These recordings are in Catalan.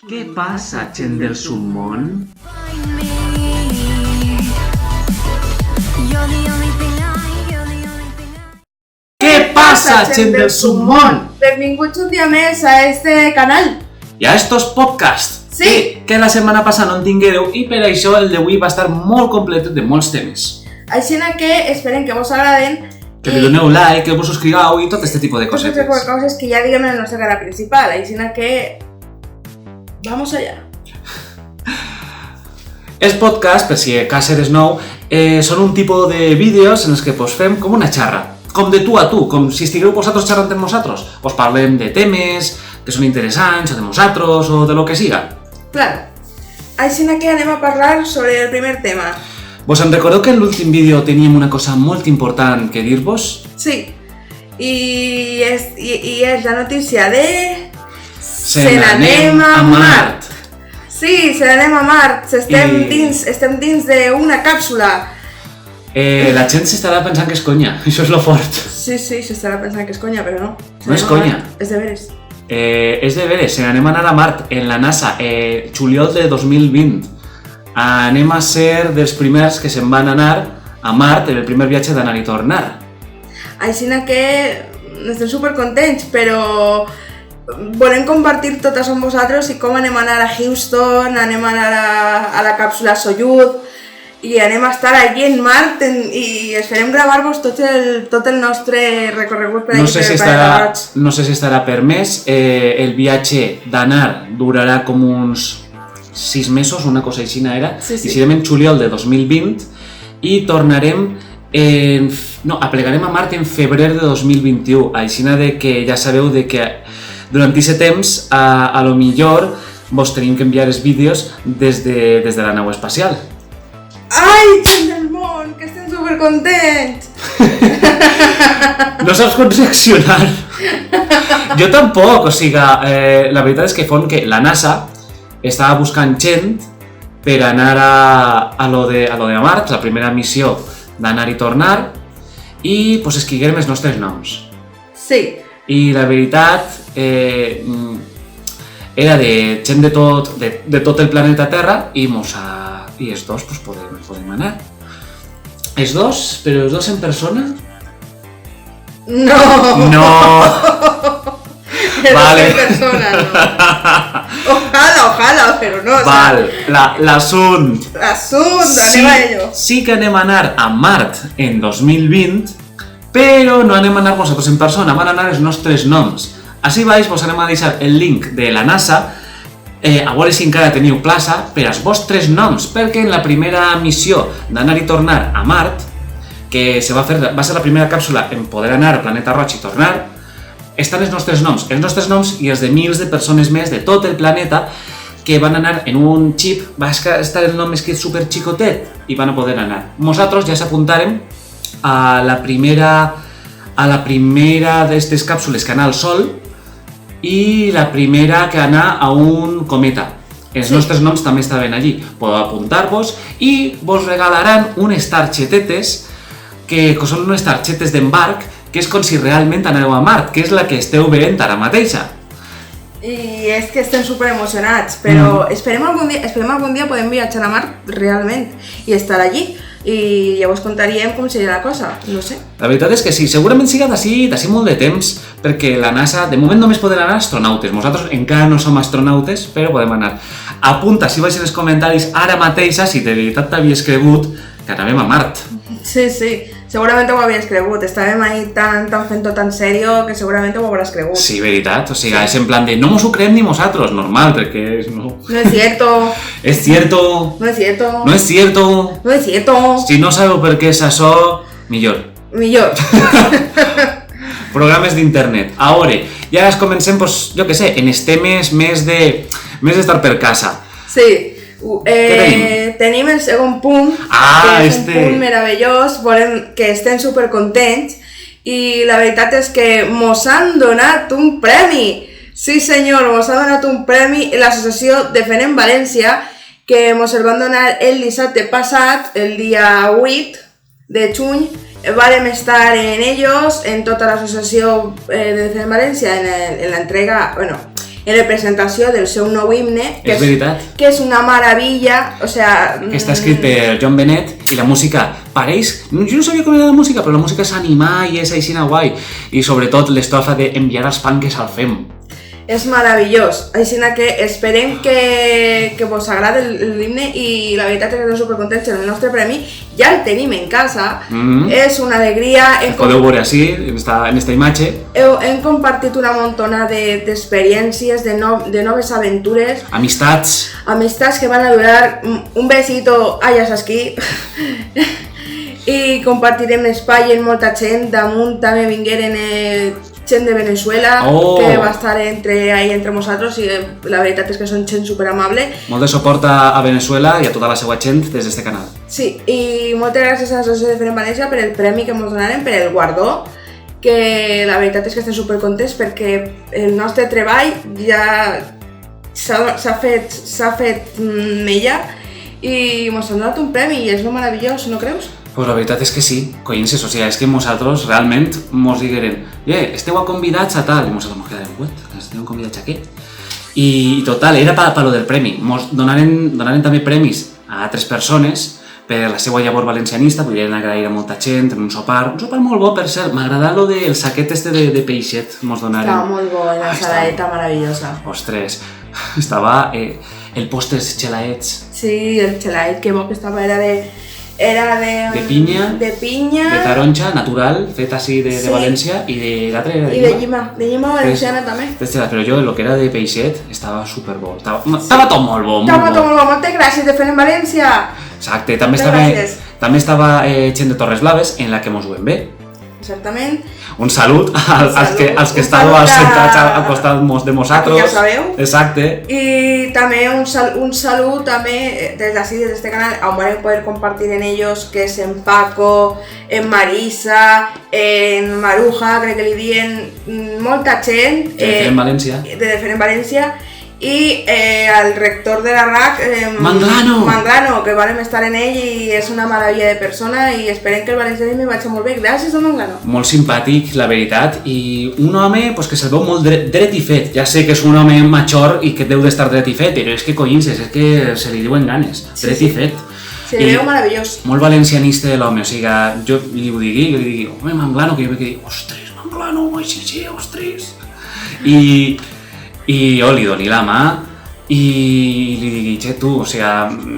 Què passa, gent del submón? Què passa, gent del submón? Benvinguts un dia més a este canal. I a estos podcasts. Sí. Que la setmana passada no en tinguéreu i per això el d'avui va estar molt complet de molts temes. Així que esperem que vos agraden. Que li doneu like, que vos subscrigueu i tot este tipus de Totes cosetes. les coses que ja diguem en el nostre canal principal. Així que... vamos allá. Els podcasts, per si cas eres nou, són un tipus de vídeos en els que pues, fem com una xarra, com de tu a tu, com si estigueu vosaltres xerrant amb nosaltres. Pues parlem de temes que són interessants, o de nosaltres, o de lo que siga. Claro. Així que anem a parlar sobre el primer tema. Vos en recordeu que en l'últim vídeo teníem una cosa molt important que dir-vos? Sí. I és la notícia de... Se n'anem a Mart. Sí, se n'anem a Mart. Estem dins d'una càpsula. La gent s'estarà pensant que és conya, això és lo fort. Sí, s'estarà pensant que és conya, però no. No és conya. És de veres. És de veres, se n'anem a anar a Mart en la NASA, juliol de 2020. Anem a ser dels primers que se'n van anar a Mart en el primer viatge d'anar i tornar. Així que estem supercontents, però volem compartir totes amb vosaltres i com anem a anar a Houston, anem a anar a la càpsula Soyuz i anem a estar allí en Mart i esperem gravar-vos tot el nostre recorregut per allà. No sé si estarà permès, el viatge d'anar durarà com uns 6 mesos, una cosa així era, sí. I serem en juliol de 2020 i tornarem aplegarem a Mart en febrer de 2021, així que ja sabeu de que durant aquest temps a lo millor vos tenim que enviar els vídeos des de la nau espacial. Ai, gent del món, que estem supercontents! No saps com reaccionar. Jo tampoc, o sigui, la veritat és que la NASA estava buscant gent per anar a lo de Mart, la primera missió d'anar i tornar, i pues, escriguem els nostres noms. Sí. I la veritat era de gent de tot el planeta Terra i els dos pues, podem anar. Els dos? Però els dos en persona? No! Vale. En persona, no. Ojalá, però no. Val, l'assunt. Anem a ello. Sí que anem a anar a Mart en 2020, però no anem a anar vosaltres en persona, van anar els nostres noms. Així baix vos anem a deixar el link de la NASA, a veure si encara teniu plaça per als vostres noms, perquè en la primera missió d'anar i tornar a Mart, que va ser la primera càpsula en poder anar al planeta Roig i tornar, estan els nostres noms i els de mils de persones més de tot el planeta que van anar en un xip, va estar el nom escrit super xicotet i van a poder anar. Nosaltres ja s'apuntàrem a la primera d'aquestes càpsules que anà al Sol i la primera que anà a un cometa. Els nostres noms també estaven allí. Podeu apuntar-vos i vos regalaran unes targetetes que són unes targetes d'embarc que és com si realment aneu a Mart, que és la que esteu veient ara mateixa. I és que estem super emocionats, però esperem algun dia podem viatjar a Mart realment i estar allí. I llavors contaríem com seria la cosa, no sé. La veritat és que sí, segurament siga d'ací molt de temps, perquè la NASA, de moment només poden anar astronautes. Nosaltres encara no som astronautes, però podem anar. Apunta, si baix en els comentaris ara mateixa, si de veritat t'havies cregut que anàvem a Mart. Sí, segurament ho havies cregut. Estàvem ahí tan fent-ho tan serio que segurament ho hauràs cregut. Sí, veritat, o sigui, és en plan de no mos ho creem ni nosaltres, normal, perquè no... No es cierto. És cierto. No es cierto. No és cierto. No es cierto. Si no sabeu per què és això, millor. Programes d'internet. A veure, ja comencem, pues, jo què sé, en els temes més d'estar per casa. Sí. Tenim el segon punt, que és un punt meravellós, volem que estem supercontents i la veritat és que mos han donat un premi. Sí senyor, mos ha donat un premi l'associació Defenem València, que mos el van donar el dissabte passat, el dia 8 de juny. Vàrem estar en ellos, en tota l'associació de Defenem València, en l'entrega, en representació del seu nou himne, que és una meravella, o sea... Que està escrit per John Bennett i la música pareix... Jo no sabia com era la música, però la música és animar i és aixina guai. I sobretot l'estrofa d'enviar els panques al fem. És meravellós, així que esperem que vos agradi l'himne i la veritat és que estem supercontents amb el nostre premi, ja el tenim en casa, és una alegria... Podeu veure així, en esta imatge. Hem compartit una montona d'experiències, de noves aventures. Amistats. Amistats que van a durar un besito, ja saps qui. I compartirem espai amb molta gent, damunt també vingueren gent de Venezuela, que va estar entre nosaltres i la veritat és que són gent superamable. Molt de suport a Venezuela i a tota la seva gent des d'este canal. Sí, i moltes gràcies a l'Associació de Feren València per el premi que ens donaren, per el guardó, que la veritat és que estem supercontents perquè el nostre treball ja s'ha fet mella i ens han donat un premi i és meravellós, no creus? Pues la veritat és que sí, coinces, o sigui, és que nosaltres realment mos digueren esteu convidats a tal, i nosaltres mos quedarem, esteu convidats a què? I total, era per lo del premi, mos donaren també premis a altres persones per la seva llavor valencianista, volien agrair a molta gent en un sopar molt bo, per cert, m'agrada lo del saquet de peixet, mos donaren. Estava molt bo, la saladeta meravellosa. Ostres, estava el postres xelaets. Sí, el xelaet, que bo que estava, era de pinya, de taronja, natural, fet així de València, i l'altre era de llima valenciana també. Però jo, el que era de peixet, estava superbo, estava tot molt bo. Moltes gràcies de Feren València. Exacte, també estava gent de Torres Blaves, en la que mos ho hem bé. Exactament. Un salut als que estàveu sentats al costat de nosaltres. Ja sabeu. Exacte. I també un salut també des d'ací, des d'este canal, on vam poder compartir en ells, que és en Paco, en Marisa, en Maruja, crec que li diuen molta gent. De València. De Feren València. I el rector de la RAC, Manglano, que vam estar en ell i és una meravella de persona i esperem que el valencianisme vagi molt bé. Gràcies a Manglano. Molt simpàtic, la veritat, i un home que se'l veu molt dret i fet. Ja sé que és un home major i que deu d'estar dret i fet, però és que coinces, és que se li diuen ganes, dret i fet. Se li veu meravellós. Molt valencianista l'home, o sigui, jo li ho digui, home, Manglano, que jo me quedi, ostres, Manglano, sí, ostres. I jo li doni la mà i li digui, tu, o sigui,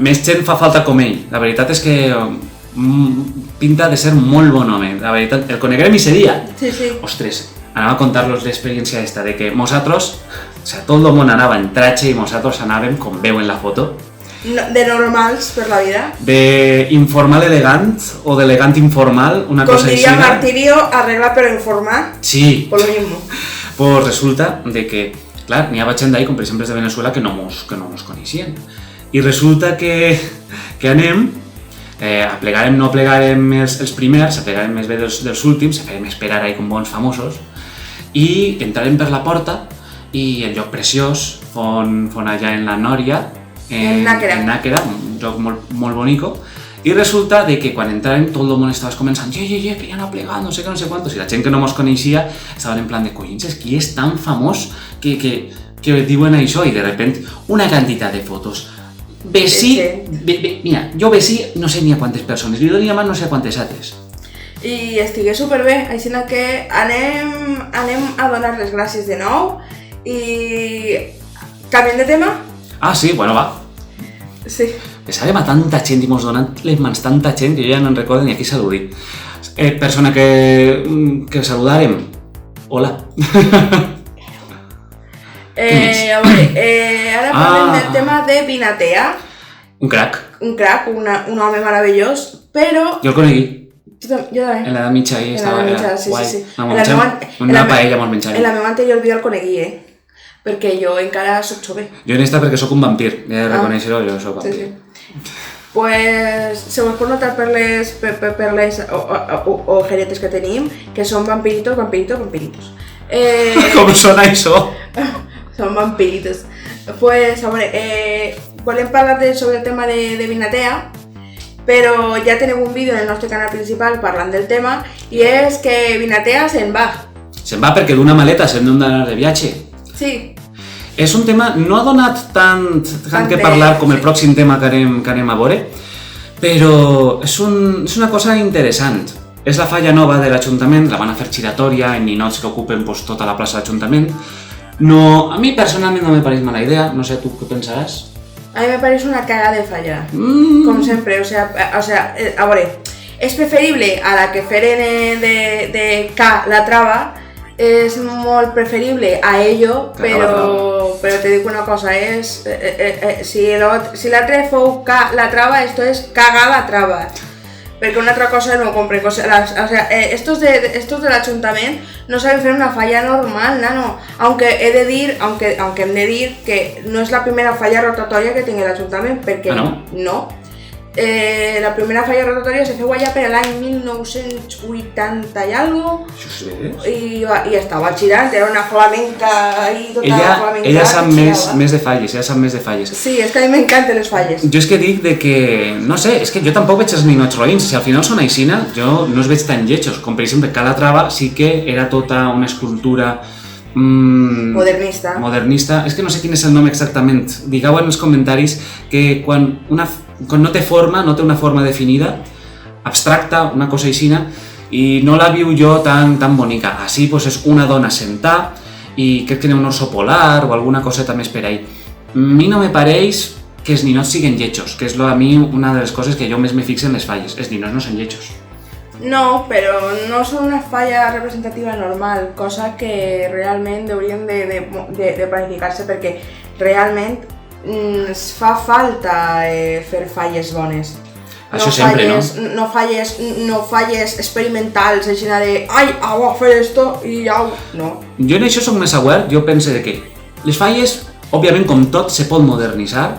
més gent fa falta com ell. La veritat és que pinta de ser molt bon home. La veritat, el coneguem i seria. Sí. Ostres, anava a contar-los l'experiència esta, de que nosaltres, o sigui, tot el món anava en tratge i nosaltres anàvem, com veu en la foto, de normals per la vida. De informal elegant o d'elegant informal, una cosa així. Com diria Martirio, arreglar però informar. Sí. Por lo mismo. Pues resulta de que clar, n'hi ha gent d'ahí, com per exemple de Venezuela, que no mos coneixien. I resulta que anem, aplegarem, no aplegarem els primers, aplegarem més bé dels últims, farem esperar ahí com bons famosos, i entrarem per la porta, i el lloc preciós, fon allà en la Nòria, en Náquera, un lloc molt bonico, i resulta de que quan entràvem tot el món estava començant que ja han aplegat, no sé què, no sé quantos, i la gent que no mos coneixia estaven en plan de collins, qui és tan famós que diuen això, i de repente una quantitat de fotos. Mira, jo besí no sé ni a quantes persones, li donia mà no sé a quantes altres. I estigué superbé, així que anem a donar les gràcies de nou i canviem de tema? Ah, sí, bueno, va. Sí. Sabem a tanta gent i mos donen les mans tanta gent que jo ja no en recordo ni a qui saludi. Persona que saludarem. Hola. A veure, ara parlem del tema de Vinatea. Un crack. Un home meravellós, però... Jo el conegui. Jo també. En l'edat mitja ahí estava guai. Sí. Una paella mos menjàvem. En la meva anterior vida el conegui, perquè jo encara soc jove. Jo en esta perquè soc un vampir, he de reconèixer-ho, jo soc vampir. Sí. Pues se us pot notar per les ojeretes que tenim, que són vampiritos. Com sona això? Són vampiritos. Pues, a veure, volem parlar sobre el tema de Vinatea, però ja tenim un vídeo en el nostre canal principal parlant del tema, i és que Vinatea se'n va. Se'n va perquè d'una maleta se'n d'anar de viatge. Sí. És un tema, no ha donat tant que parlar com el pròxim tema que anem a veure, però és una cosa interessant. És la falla nova de l'Ajuntament, la van a fer giratòria en ninots que ocupen tota la plaça de l'Ajuntament. No, a mi personalment no me pareix mala idea, no sé, tu què pensaràs? A mi me pareix una cagada de falla, com sempre, o sea, a veure, és preferible a la que feren de K la trava, es molt preferible a ello, però te dic una cosa, si l'altre fou la traba, esto es cagar la traba, perquè una altra cosa no compren, o sea, estos de l'Ajuntament no saben fer una falla normal, nano, aunque hem de dir que no és la primera falla rotatòria que tingui l'Ajuntament, perquè no. La primera falla rotatòria se feu allà per l'any 1980 i algo, i estava girant, era una flamenca i tota la flamenca. Ella sap més de falles, Sí, és que a mi m'encanten les falles. Jo és que dic que, no sé, és que jo tampoc veig els ninots roïns, si al final són aixina, jo no els veig tan lletjos, com per exemple Calatrava sí que era tota una escultura modernista, és que no sé quin és el nom exactament, digueu en els comentaris que quan no té una forma definida, abstracta, una cosa aixina, i no la viu jo tan bonica. Així és una dona sentada i crec que n'hi ha un orso polar o alguna coseta més per ahí. A mi no me pareix que els ninots siguin lletjos, que és a mi una de les coses que jo més me fixo en les falles. Els ninots no són lletjos. No, però no són una falla representativa normal, cosa que realment haurien de planificar-se perquè realment es fa falta fer falles bones. Això sempre, no? No falles experimentals, així de ai, voy a fer esto i au, no. Jo en això soc més aware, jo pense que les falles, òbviament com tot, se pot modernitzar.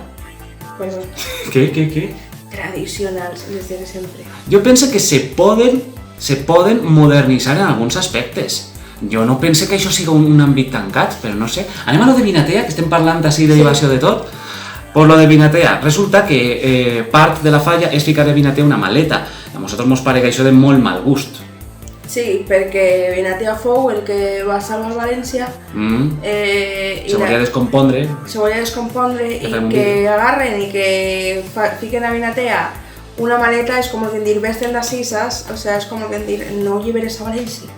Bueno. Què? Tradicionals, les de sempre. Jo penso que se poden modernitzar en alguns aspectes. Jo no pense que això sigui un àmbit tancat, però no sé. Anem a lo de Vinatea, que estem parlant així de diversió de tot. Por lo de Vinatea, resulta que part de la falla és ficar a Vinatea una maleta. A nosaltres ens pare que això de molt mal gust. Sí, perquè Vinatea fou el que va salvar València. Se volia descompondre. I que agarren i que fiquen a Vinatea una maleta és com el que dir vesten de sisas, o sea, és com el que dir no lliberes a València.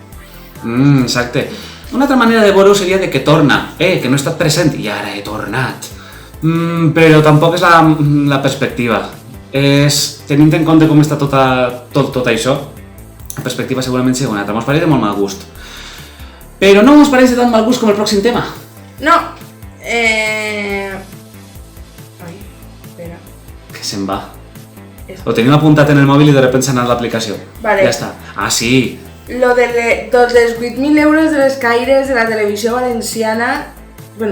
Exacte. Una altra manera de veure-ho seria de que torna, que no he estat present i ara he tornat. Però tampoc és la perspectiva. Tenint en compte com està tot això, la perspectiva segurament serà una altra. Mos pareix de molt mal gust. Però no mos pareix de tan mal gust com el pròxim tema. No. Ai, espera. Que se'n va. Ho tenim apuntat en el mòbil i de sobte s'ha anat l'aplicació. Vale. Ja està. Ah, sí. Lo de dels 8.000 euros de les caires de la televisió valenciana, ho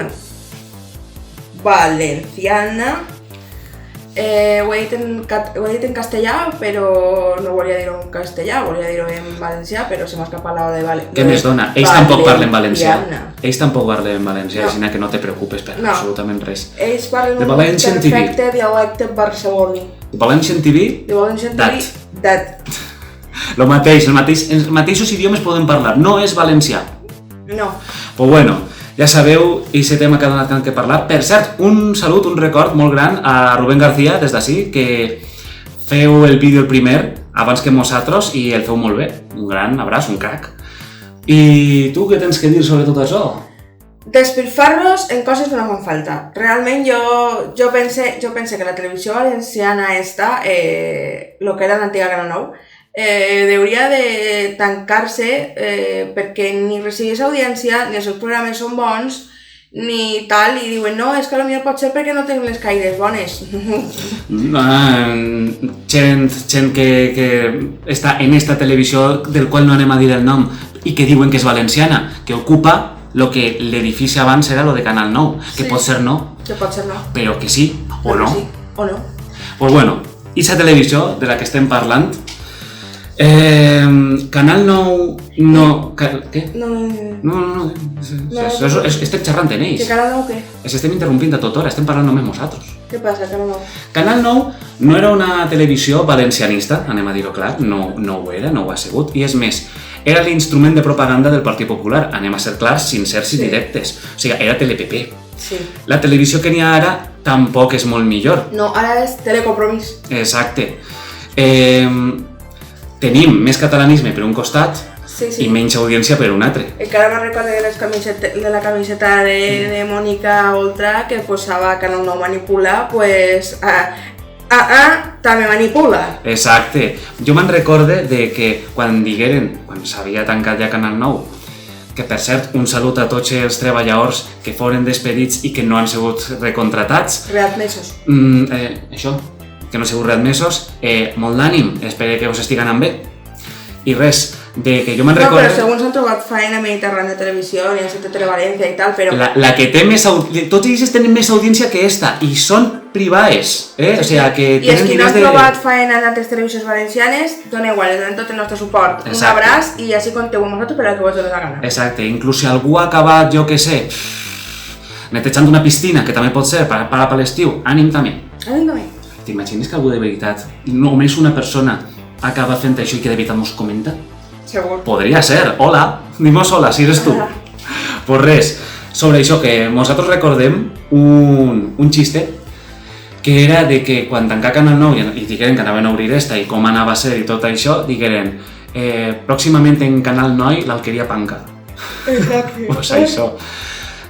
he dit en castellà, però no volia dir-ho en castellà, volia dir-ho en valencià, però se m'ha escapat la de valencià. Què més dona? Ells tampoc parlen valencià. Així que no te preocupes per absolutament res. Ells parlen un perfecte dialecte barceloní. De Valencian TV? De Valencian TV, dat. El mateix, els mateixos idiomes poden parlar, no és valencià. No. Pues bueno, ja sabeu, aquest tema que ha donat tant que parlar. Per cert, un salut, un record molt gran a Rubén García, des d'ací, que feu el vídeo el primer, abans que nosaltres, i el feu molt bé. Un gran abraç, un crac. I tu què tens que dir sobre tot això? Despilfarros en coses que no fan falta. Realment jo pense que la televisió valenciana esta, lo que era l'antiga Canal 9, hauria de tancar-se perquè ni recibís audiència, ni els seus programes són bons, ni tal, i diuen no, és que potser pot ser perquè no tenim les caires bones. Gent que està en esta televisió, del qual no anem a dir el nom, i que diuen que és valenciana, que ocupa lo que l'edifici abans era lo de Canal 9, que pot ser no, però que sí, o no. Pues bueno, aquesta televisió de la que estem parlant, Canal 9 no... Què? No. Estem xerrant en ells. Que Canal 9 què? Estem interrompint a tota hora, estem parlant només nosaltres. Què passa, Canal 9? Canal 9 no era una televisió valencianista, anem a dir-ho clar, no ho era, no ho ha sigut, i és més, era l'instrument de propaganda del Partit Popular, anem a ser clars, sincers i directes, o sigui, era TelePP. Sí. La televisió que n'hi ha ara tampoc és molt millor. No, ara és Telecompromís. Exacte. Tenim més catalanisme per un costat i menys audiència per un altre. Encara me'n recordo de la camiseta de Mònica Oltra que posava Canal 9 manipula, pues... també manipula. Exacte. Jo me'n recorde de que quan s'havia tancat ja Canal 9, que per cert, un salut a tots els treballadors que foren despedits i que no han sigut recontratats. Readmesos. Això, que no han sigut readmesos, molt d'ànim, espero que us estigui anant bé. I res, de que jo me'n recordo... No, però segons han trobat feina a Mediterrània Televisió i a Televalència i tal, però... La que té més audiència... Tots ells tenen més audiència que esta, i són privades, O sigui, que tenen diners de... I els que no han trobat feina en altres televisions valencianes, dona igual, les donem tot el nostre suport. Un abraç i així conteu amb nosaltres per al que vos doni la gana. Exacte, inclús si algú ha acabat, jo què sé, netejant una piscina, que també pot ser, per a l'estiu, ànim també. Ànim també. T'imagines que algú de veritat, només una persona, acaba fent això i que de veritat mos comenta? Segur. Podria ser. Hola, dimos hola, si eres tu. Pues res, sobre això que nosaltres recordem un xiste que era de que quan tancà Canal 9 i digueren que anaven a obrir esta i com anava a ser i tot això, digueren pròximament en Canal 9 l'Alqueria Panca. Exacte. Pues això.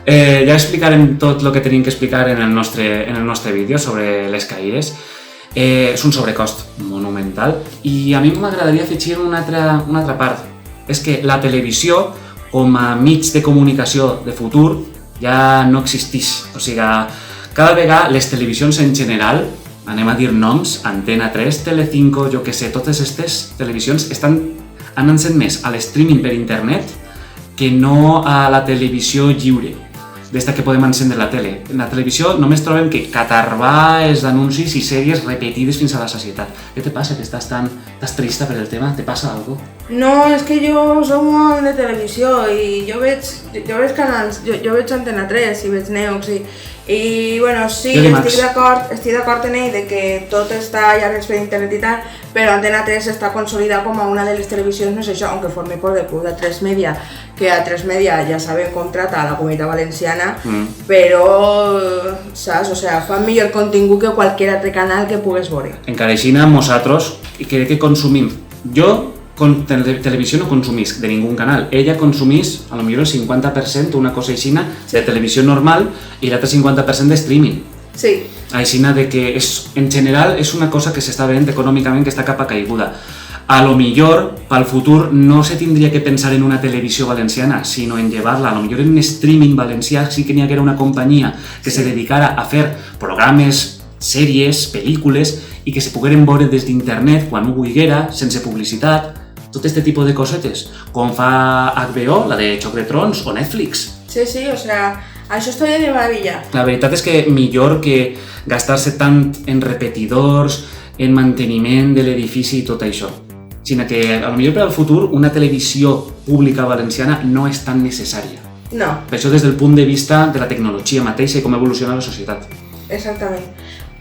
Ja explicarem tot el que tenim que explicar en el nostre vídeo sobre les caïres. És un sobrecost monumental i a mi m'agradaria afegir una altra part. És que la televisió, com a mig de comunicació de futur, ja no existeix. O sigui, cada vegada les televisions en general, anem a dir noms, Antena 3, Telecinco, jo què sé, totes aquestes televisions estan anant-se'n més a l'streaming per internet que no a la televisió lliure. D'esta que podem encendre la tele. En la televisió només trobem que catarbars d'anuncis i sèries repetides fins a la sacietat. Què te passa, que estàs trista per el tema? Te passa alguna cosa? No, és que jo som molt de televisió i jo veig canals, jo veig Antena 3 i veig Neox i bueno, sí, estic d'acord en ell de que tot està ja per internet i tal, però Antena 3 està consolidada com a una de les televisions, no sé això, aunque forme por del club de A3 Media, que a A3 Media ja saben com trata a la Comunitat Valenciana, però, saps? O sigui, fan millor contingut que qualsevol altre canal que pugues veure. Encara així, nosaltres, crec que consumim. Jo, televisió no consumís de ningú canal. Ella consumís, a lo millor el 50% una cosa aixina de televisió normal i l'altre 50% de streaming. Sí. Aixina de que en general és una cosa que s'està veient econòmicament que està cap a caiguda. A lo millor, pel futur, no se tindria que pensar en una televisió valenciana, sinó en llevar-la. A lo millor en streaming valencià sí que n'hi haguera una companyia que se dedicara a fer programes, sèries, pel·lícules i que se pogueren veure des d'internet quan ho volguera, sense publicitat. Tot aquest tipus de cosetes, com fa HBO, la de Xoc de Trons, o Netflix. Sí, o sea, això estaria de maravilla. La veritat és que millor que gastar-se tant en repetidors, en manteniment de l'edifici i tot això. Sinó que, potser per al futur, una televisió pública valenciana no és tan necessària. No. Per això des del punt de vista de la tecnologia mateixa i com evoluciona la societat. Exactament.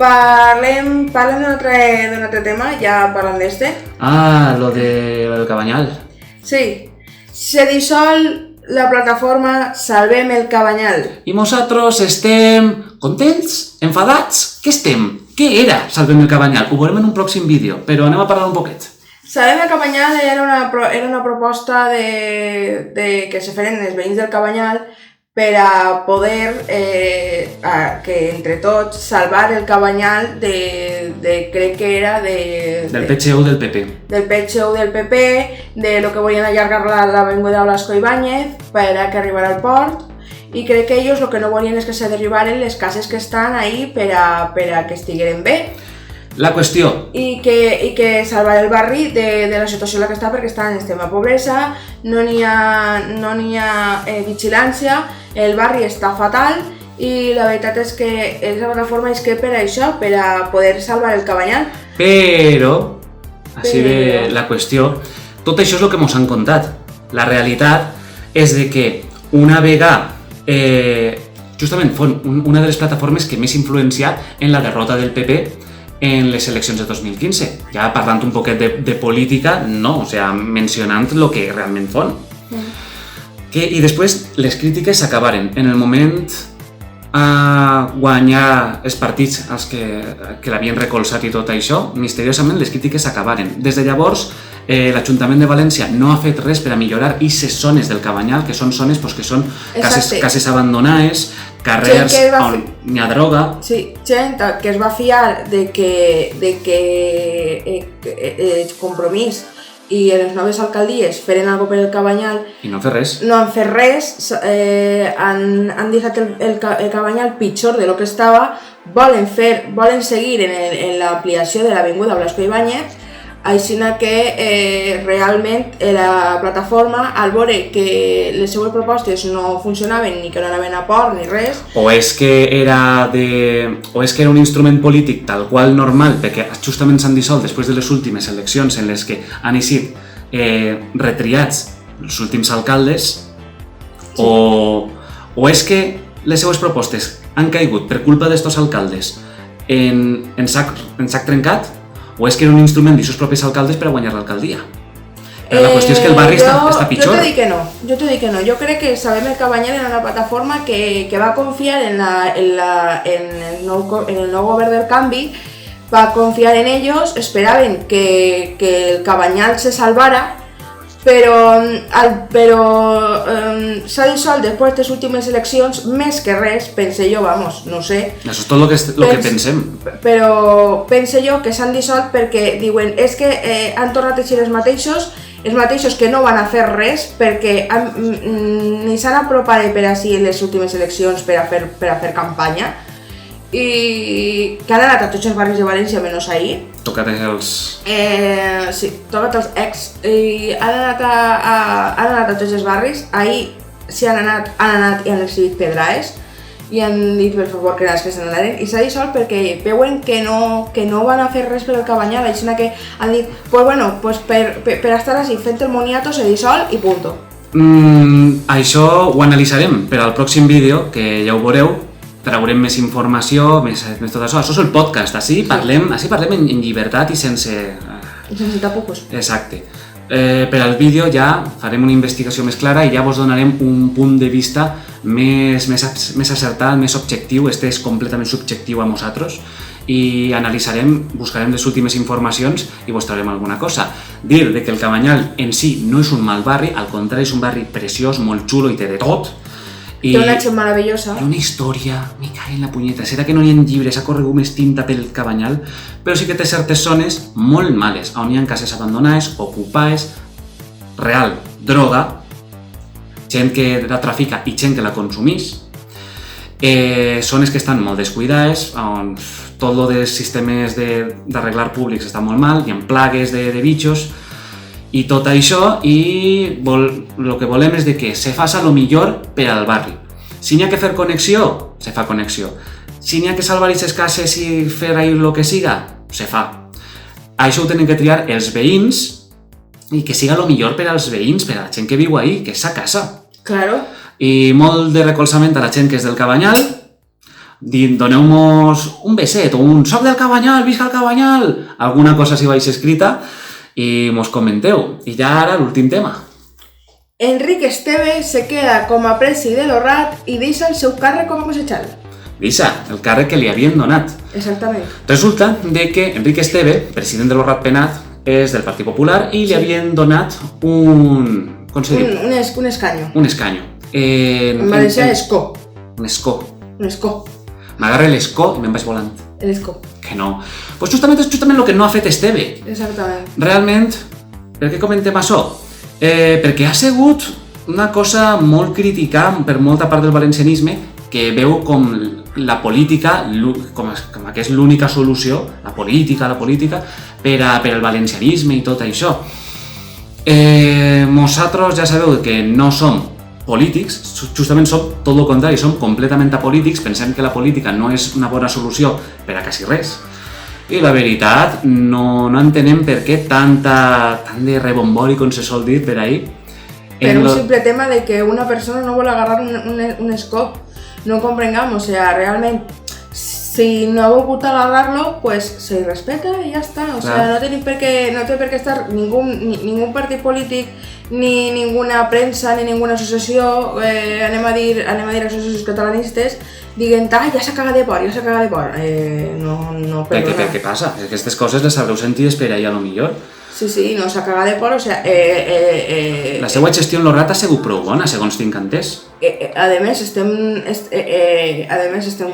Parlem d'un altre tema, ja parlant d'este. Lo del Cabanyal. Sí. Se dissol la plataforma Salvem el Cabanyal. I nosaltres estem contents? Enfadats? Què estem? Què era Salvem el Cabanyal? Ho veurem en un pròxim vídeo, però anem a parlar un poquet. Salvem el Cabanyal era una proposta que se feren els veïns del Cabanyal per a poder, que entre tots, salvar el Cabanyal crec que era del PCU del PP. Del PCU del PP, de lo que volien allargar l'avinguda Blasco Ibáñez per a que arribara al port, i crec que ells el que no volien és que se derribaren les cases que estan ahí per a que estigueren bé. La qüestió. I que salvar el barri de la situació en la que està, perquè està en extrema pobresa, no n'hi ha vigilància, el barri està fatal i la veritat és que la plataforma és que per això, per a poder salvar el Cabanyal. Però, així ve la qüestió, tot això és el que ens han contat. La realitat és de que una vegada, justament fon una de les plataformes que més influenciat en la derrota del PP en les eleccions de 2015. Ja parlant un poquet de política, no, o sigui, mencionant el que realment fon. I després les crítiques s'acabaren en el moment guanyar els partits els que l'havien recolzat i tot això, misteriosament les crítiques s'acabaren. Des de llavors, l'Ajuntament de València no ha fet res per a millorar aquestes zones del Cabanyal, que són zones que són cases abandonades, carrers on hi ha droga. Sí, gent que es va fiar de que Compromís i les noves alcaldies feren alguna cosa per el Cabanyal i no han fet res. No han fet res, han deixat el Cabanyal pitjor de lo que estava, volen seguir en l'ampliació de l'avinguda Blasco Ibáñez, així que realment la plataforma, al veure que les seues propostes no funcionaven ni que no anaven a port ni res... O és que era un instrument polític tal qual normal, perquè justament s'han dissolt després de les últimes eleccions en les que han eixit retriats els últims alcaldes, sí. O és que les seues propostes han caigut per culpa d'estos alcaldes en sac trencat, o és que era un instrument dels seus propis alcaldes per a guanyar l'alcaldia. Però la qüestió és que el barri està pitjor. Jo t'he dit que no. Jo crec que Sabem el Cabanyal era una plataforma que va confiar en el nou govern del canvi, va confiar en ellos, esperaven que el Cabanyal se salvara, però s'ha dissolt després de les últimes eleccions, més que res, pense jo, no sé. Això és tot el que pensem. Però pense jo que s'han dissolt perquè diuen, és que han tornat a ser els mateixos que no van a fer res perquè ni s'han apropat per així en les últimes eleccions per a fer campanya, i que han anat a tots els barris de València menys ahir. Tocat els... Sí, tocat els ex. I han anat a tots els barris. Ahir sí han anat i han recibit pedraes i han dit per favor que les que se n'anaren, i s'ha dissolt perquè veuen que no van a fer res per el Cabanyal, així que han dit pues per estar així fent el moniato se dissol i punto. Això ho analitzarem per al pròxim vídeo, que ja ho veureu. Traurem més informació, més tot això. Això és el podcast, així parlem en llibertat i sense tapujos. Exacte. Per al vídeo ja farem una investigació més clara i ja vos donarem un punt de vista més acertat, més objectiu. Este és completament subjectiu a nosaltres i analitzarem, buscarem les últimes informacions i vos traurem alguna cosa. Dir que el Cabanyal en si no és un mal barri, al contrari és un barri preciós, molt xulo i té de tot. Té una gent meravellosa. Hi ha una història, me cae en la punyeta. Serà que no hi ha llibres, ha corregut més tinta pel Cabanyal, però sí que té certes zones molt males, on hi ha cases abandonades, ocupades, real, droga, gent que la trafica i gent que la consumís, zones que estan molt descuidades, on tot lo dels sistemes d'arreglar públics està molt mal, hi ha plagues de bitxos, i tot això, i el que volem és que se faça el millor per al barri. Si n'hi ha que fer connexió, se fa connexió. Si n'hi ha que salvar aquestes cases i fer ahir el que siga, se fa. Això ho tenen que triar els veïns i que siga el millor per als veïns, per a la gent que viu ahí, que és sa casa. Claro. I molt de recolzament a la gent que és del Cabanyal. Doneu-nos un beset o un soc del Cabanyal, visca el Cabanyal, alguna cosa si vais escrita, i mos comenteu. I ja ara l'últim tema. Enric Esteve se queda com a presi de l'Orrat i deixa el seu càrrec com a cosechal. Deixa el càrrec que li havien donat. Exactament. Resulta que Enric Esteve, president de l'Orrat Penat, és del Partit Popular i li havien donat un... com se diu? Un escanyo. Un escanyo. En valencià escó. Un escó. Un escó. M'agarra l'escó i me'n vaig volant. L'escó. Que no. Pues justament és el que no ha fet Esteve. Exactament. Realment, per què comentem això? Perquè ha sigut una cosa molt criticada per molta part del valencianisme que veu com la política, com que és l'única solució, la política, per al valencianisme i tot això. Nosaltres ja sabeu que no som polítics, justament som tot el contrari, som completament apolítics, pensem que la política no és una bona solució per a quasi res. I la veritat, no entenem per què tant de rebombori, com se sol dir per ahí. Per un simple tema de que una persona no vol agarrar un escop. No comprengam, o sea, realment, si no ha volgut alargar-lo, pues se respeta i ja està. O sea, no té per què estar ningú partit polític, ni ninguna premsa, ni ninguna associació, anem a dir associacions catalanistes, dient, ja s'ha cagat de por, ja s'ha cagat de por. No, perdona. Què passa? Aquestes coses les sabreu sentir per ahir a lo millor. Sí, no s'ha cagat de por, o sea... La seva gestió en l'Orrat ha sigut prou bona, segons tinc entès. A més, estem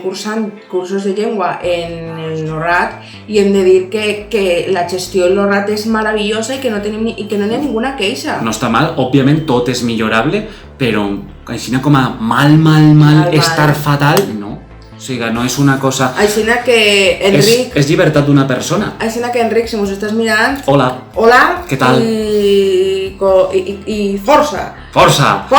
cursant cursos de llengua en l'Orrat i hem de dir que la gestió en l'Orrat és meravellosa i que no hi ha ninguna queixa. No està mal, òbviament tot és millorable, però així com a mal, estar fatal, no. O sigui, no és una cosa... Aixina que Enric... És llibertat d'una persona. Aixina que Enric, si mos estàs mirant... Hola. Què tal? I força. Força!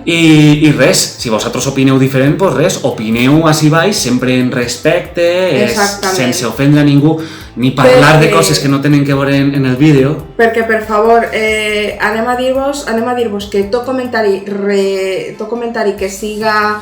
I res, si vosaltres opineu diferent, doncs res, opineu així baix, sempre en respecte, sense ofendre a ningú, ni parlar de coses que no tenen que veure en el vídeo. Perquè, per favor, anem a dir-vos que tot comentari que siga...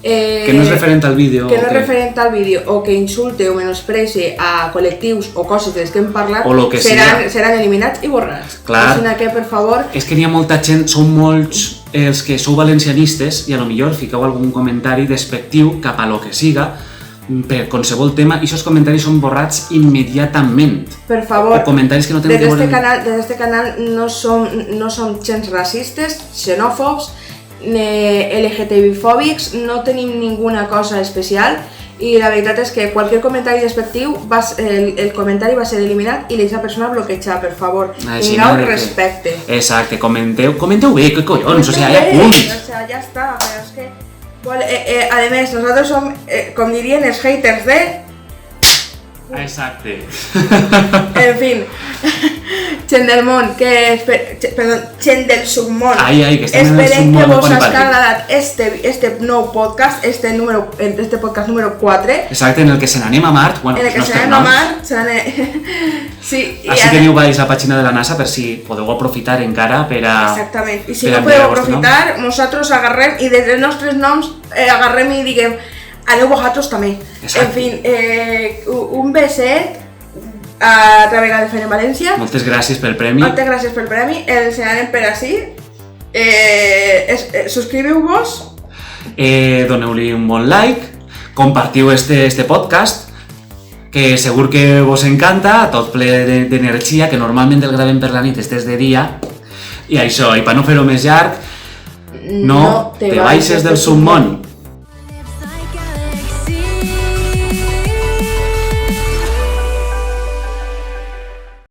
que no és referent al vídeo. Que no és referent al vídeo o que insulte o menosprecie a col·lectius o coses de les que hem parlat seran eliminats i borrats. Clar. Així que, per favor... És que n'hi ha molta gent, són molts els que sou valencianistes i a lo millor fiqueu algun comentari despectiu cap a lo que siga per qualsevol tema i aquests comentaris són borrats immediatament. Per favor, o comentaris que no tenen que veure... Des d'este canal no som gens racistes, xenòfobs, LGTBI-fòbics, no tenim ninguna cosa especial i la veritat és que qualsevol comentari despectiu, el comentari va ser eliminat i l'eixa persona bloqueja, per favor, tingueu respecte. Exacte, comenteu bé, què collons, o sigui, ja punt. O sigui, ja està, però és que... a més, nosaltres som, com dirien, els haters de... Exacte. En fin, gent del món, gent del submón. Que estem en el submón. Esperem que vos hagi agradat este nou podcast, este podcast número 4. Exacte, en el que se n'anem a Mart. En el que se n'anem a Mart. Sí. Així teniu baix la pàgina de la NASA per si podeu aprofitar encara per a... Exactament, i si no podeu aprofitar, nosaltres agarrem i des dels nostres noms agarrem i diguem aneu vosaltres també. En fi, un beset a Altra vegada fent en València. Moltes gràcies pel premi. El ensenyarem per ací. Subscriviu-vos. Doneu-li un bon like. Compartiu este podcast, que segur que vos encanta, tot ple d'energia, que normalment el gravem per la nit, estés de dia. I això, i per no fer-ho més llarg, no te baixes del submón.